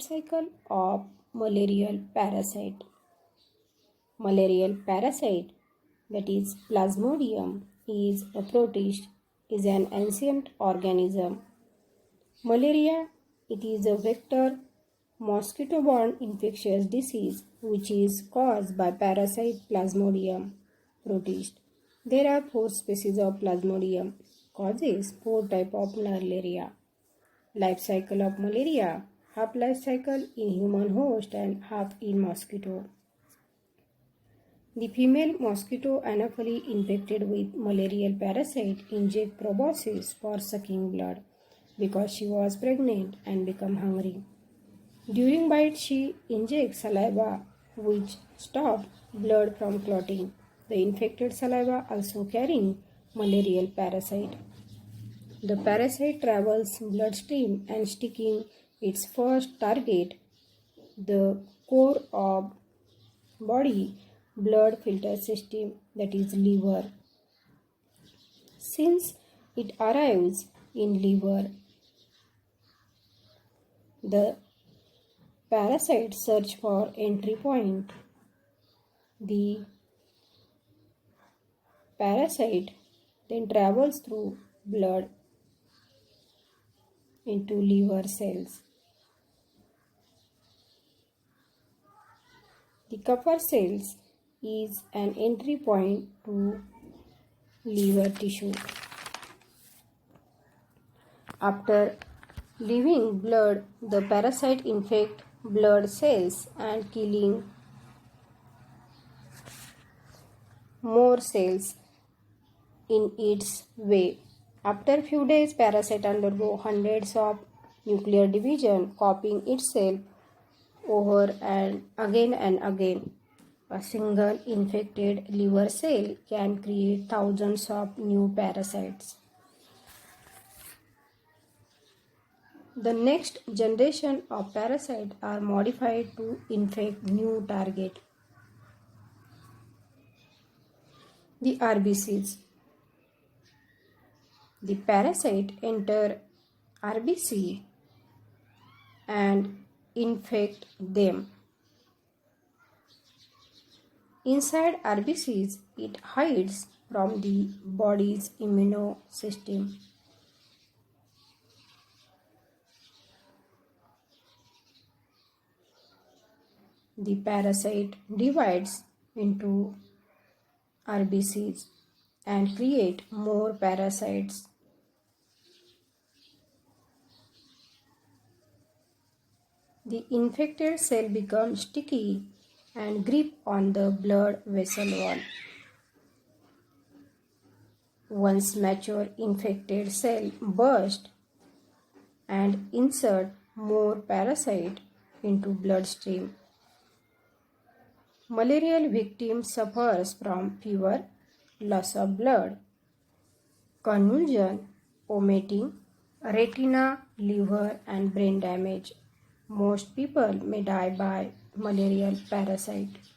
Cycle of malarial parasite. Malarial parasite, that is Plasmodium, is a protist, is an ancient organism. Malaria, it is a vector mosquito-borne infectious disease which is caused by parasite Plasmodium protist. There are 4 species of Plasmodium causes 4 types of malaria. Life cycle of malaria, half life cycle in human host and half in mosquito. The female mosquito anopheles infected with malarial parasite inject proboscis for sucking blood because she was pregnant and become hungry. During bite she injects saliva which stops blood from clotting. The infected saliva also carrying malarial parasite. The parasite travels bloodstream and sticking its first target, the core of body blood filter system, that is liver. Since it arrives in liver, the parasite search for entry point. The parasite then travels through blood into liver cells. The Kupffer cells is an entry point to liver tissue. After leaving blood, the parasite infect blood cells and killing more cells in its way. After few days, parasite undergo hundreds of nuclear division, copying itself over and again. A single infected liver cell can create thousands of new parasites. The next generation of parasites are modified to infect new target. The RBCs. The parasite enter RBC and infect them. Inside RBCs, it hides from the body's immune system. The parasite divides into RBCs and create more parasites. The infected cell becomes sticky and grip on the blood vessel wall. Once mature infected cell burst and insert more parasite into bloodstream. Malarial victim suffers from fever, loss of blood, convulsion, vomiting, retina, liver and brain damage. Most people may die by malarial parasite.